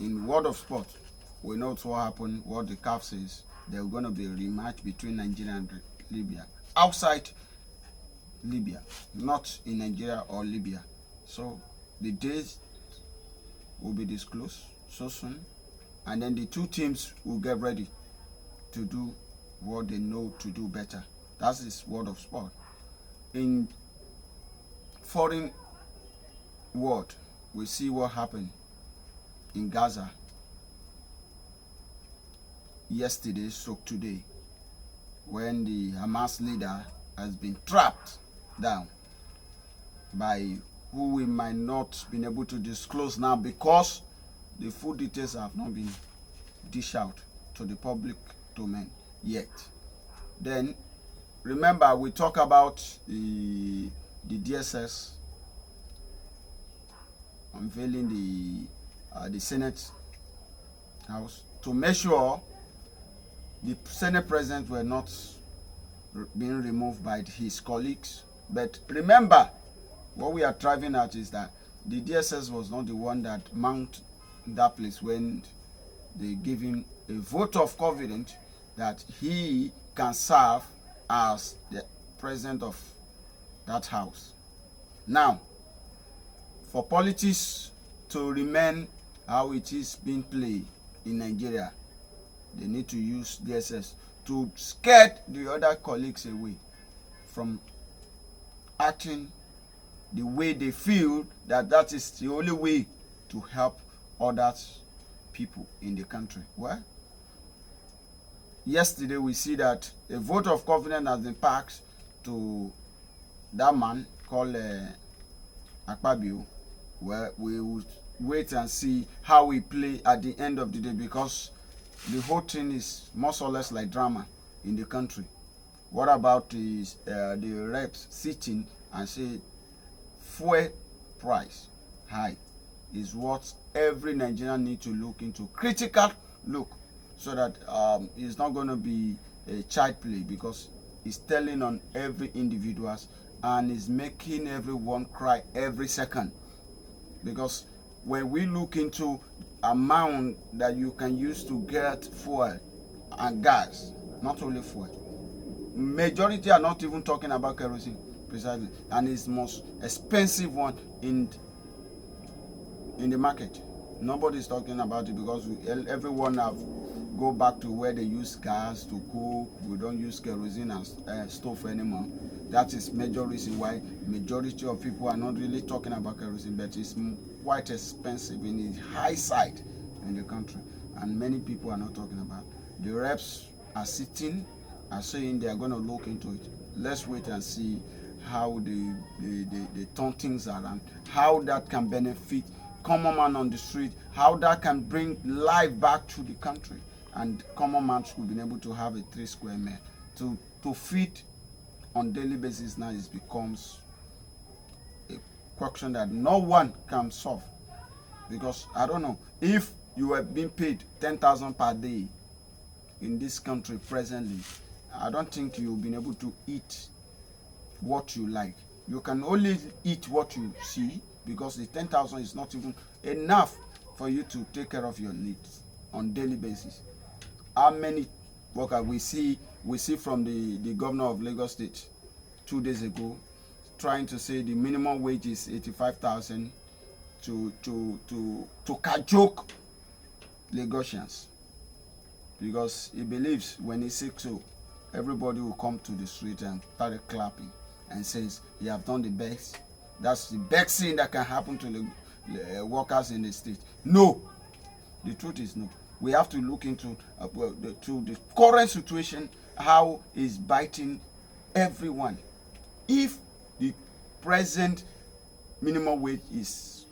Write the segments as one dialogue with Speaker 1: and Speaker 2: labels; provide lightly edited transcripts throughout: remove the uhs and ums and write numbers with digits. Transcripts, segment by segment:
Speaker 1: in world of sport, we know what happened, what the CAF says. There's going to be a rematch between Nigeria and Libya. Outside Libya, not in Nigeria or Libya. So the days will be disclosed so soon. And then the two teams will get ready to do what they know to do better. That is world of sport. In foreign world, we see what happened in Gaza yesterday, so today, when the Hamas leader has been trapped down by who we might not been able to disclose now because the full details have not been dished out to the public domain yet. Then remember, we talk about the DSS unveiling the Senate House to make sure the Senate President were not being removed by his colleagues. But remember, what we are driving at is that the DSS was not the one that mounted that place when they gave him a vote of confidence that he can serve as the president of that house. Now, for politics to remain how it is being played in Nigeria, they need to use DSS to scare the other colleagues away from acting the way they feel that is the only way to help other people in the country. Well, yesterday we see that a vote of confidence has been passed to that man called Akpabio. Well, we will wait and see how we play at the end of the day, because the whole thing is more or less like drama in the country. What about the reps sitting and say fuel price high is what every Nigerian need to look into, critical look, so that it's not going to be a child play, because it's telling on every individuals and is making everyone cry every second. Because when we look into amount that you can use to get fuel and gas, not only fuel, majority are not even talking about kerosene precisely, and it's most expensive one in the market. Nobody's talking about it because everyone have go back to where they use gas to cook. We don't use kerosene and stove anymore. That is major reason why majority of people are not really talking about kerosene, but it's quite expensive in the high side in the country, and many people are not talking about. The reps are sitting and saying they are going to look into it. Let's wait and see how they turn things around, how that can benefit common man on the street, how that can bring life back to the country, and common man should be able to have a 3 square meal to feed on daily basis. Now it becomes a question that no one can solve, because I don't know if you are being paid 10,000 per day in this country presently. I don't think you've been able to eat what you like. You can only eat what you see, because the 10,000 is not even enough for you to take care of your needs on daily basis. How many workers we see from the governor of Lagos State 2 days ago trying to say the minimum wage is 85,000 to cajole Lagosians, because he believes when he says so, everybody will come to the street and start clapping and says he have done the best. That's the best thing that can happen to the workers in the state. No, the truth is no. We have to look into the current situation, how is biting everyone. If the present minimum wage is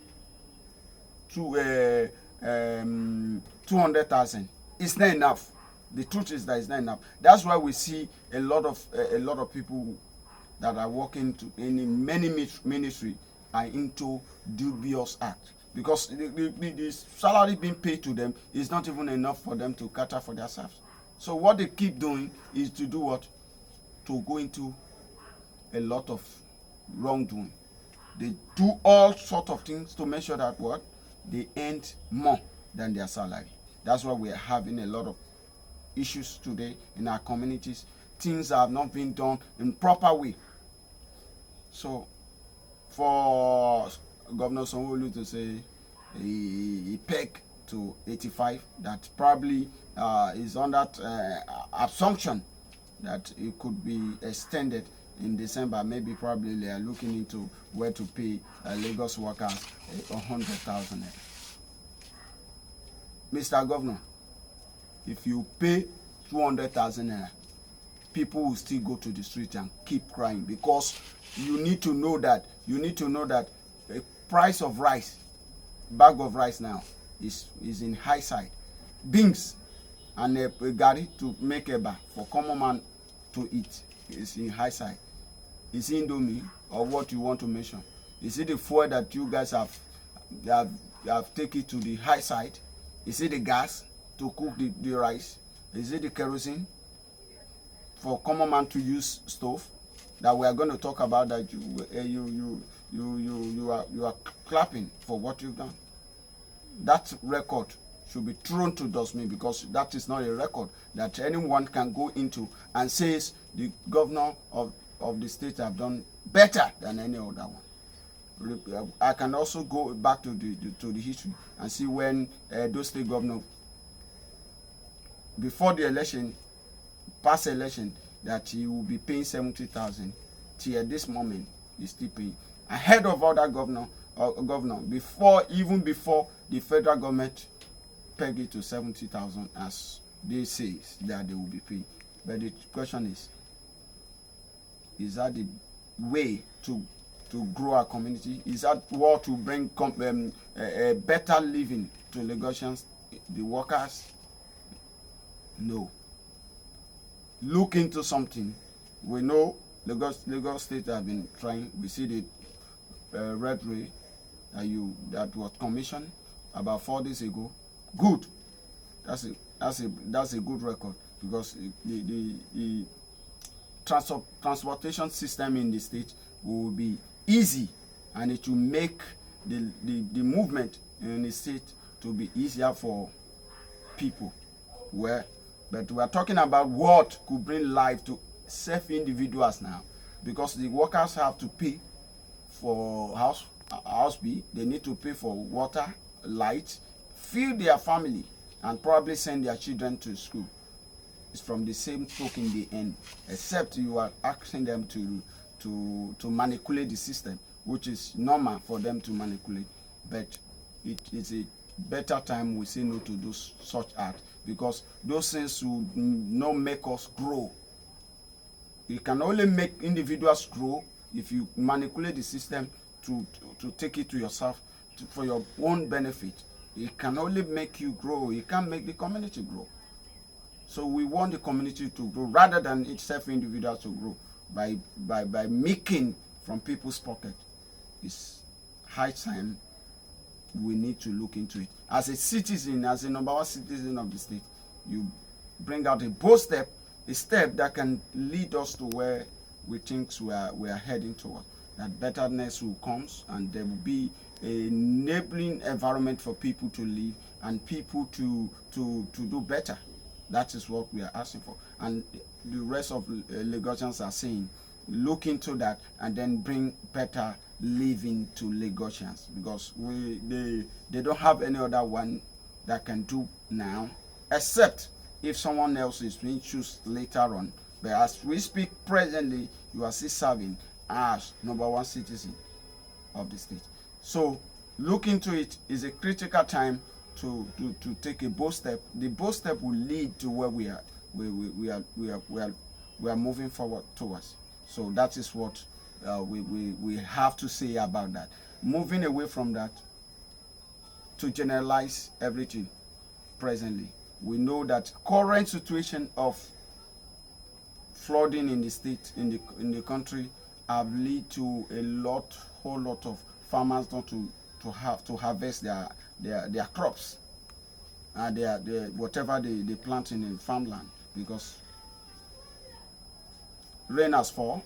Speaker 1: 200,000, it's not enough. The truth is that it's not enough. That's why we see a lot of people that are working in many ministry are into dubious act, because the salary being paid to them is not even enough for them to cater for themselves. So what they keep doing is to do what? To go into a lot of wrongdoing. They do all sorts of things to make sure that what? They earn more than their salary. That's why we're having a lot of issues today in our communities. Things have not been done in proper way. So for Governor Sanwo-Olu to say he pegged to 85, that probably is on that assumption that it could be extended in December. Maybe probably they are looking into where to pay Lagos workers 100,000. Mr. Governor, if you pay 200,000 naira, people will still go to the street and keep crying, because you need to know that the price of rice, bag of rice now, is in high side. Beans and a gari to make eba for common man to eat is in high side. Is Indomie or what you want to mention? Is it the fuel that you guys have taken to the high side? Is it the gas to cook the rice? Is it the kerosene for common man to use stove that we are going to talk about? That you are clapping for what you've done. That record should be thrown to dustbin, because that is not a record that anyone can go into and says the governor of the state have done better than any other one. I can also go back to the history and see when those state governor, before the election, past election, that he will be paying 70,000. Till this moment, he's still paying ahead of other governor before the federal government pegged it to 70,000, as they say that they will be paying. But the question is that the way to grow our community? Is that what to bring a better living to Lagosians, the workers? No. Look into something. We know Lagos State have been trying. We see the red ray that was commissioned about 4 days ago. Good. That's a good record, because the transportation system in the state will be easy, and it will make the movement in the state to be easier for people. But we are talking about what could bring life to self-individuals now, because the workers have to pay for house bill, they need to pay for water, light, feed their family, and probably send their children to school. It's from the same token they earn, except you are asking them to manipulate the system, which is normal for them to manipulate. But it is a better time we say no to those such acts, because those things will not make us grow. You can only make individuals grow if you manipulate the system to take it to yourself, for your own benefit. It can only make you grow. It can't make the community grow. So we want the community to grow rather than itself individuals to grow by making from people's pocket. It's high time we need to look into it. As a citizen, as a number one citizen of the state, you bring out a bold step, a step that can lead us to where we think we are heading toward. That betterness will come, and there will be a enabling environment for people to live and people to do better. That is what we are asking for. And the rest of Lagosians are saying, look into that and then bring better living to Lagosians, because they don't have any other one that can do now, except if someone else is being chosen later on. But as we speak presently, you are still serving as number one citizen of the state. So look into it. Is a critical time to take a bold step. The bold step will lead to where we are moving forward towards. So that is what we have to say about that. Moving away from that to generalize everything presently, we know that current situation of flooding in the state, in the country, have led to whole lot of farmers not to have to harvest their crops and their whatever they plant in farmland, because rain has fallen,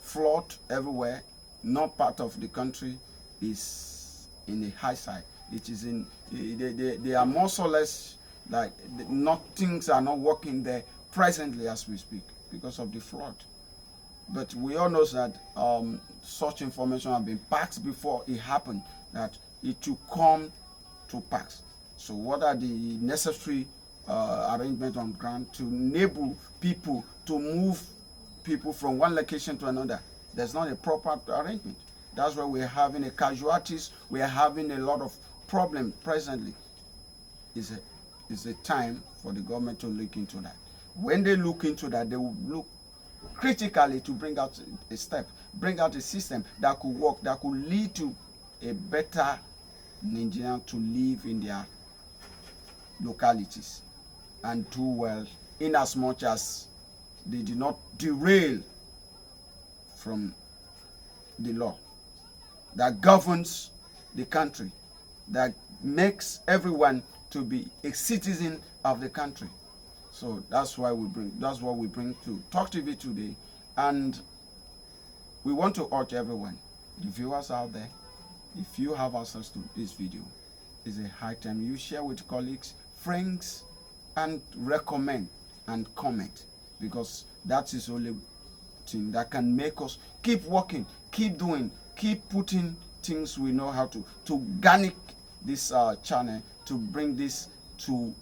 Speaker 1: flood everywhere. No part of the country is in the high side. It is in, they are more or less like things are not working there presently as we speak because of the flood. But we all know that such information have been passed before it happened, that it will come to pass. So what are the necessary arrangements on ground to enable people to move people from one location to another? There's not a proper arrangement. That's why we're having a casualties. We are having a lot of problems presently. It's a time for the government to look into that. When they look into that, they will look critically to bring out a step, bring out a system that could work, that could lead to a better Nigerian to live in their localities and do well, in as much as they do not derail from the law that governs the country, that makes everyone to be a citizen of the country. So that's what we bring to Talk TV today. And we want to urge everyone, the viewers out there, if you have access to this video, it's a high time you share with colleagues, friends, and recommend and comment, because that is the only thing that can make us keep working, keep doing, keep putting things we know how to garnish this channel, to bring this to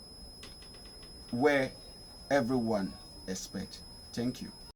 Speaker 1: where everyone expects. Thank you.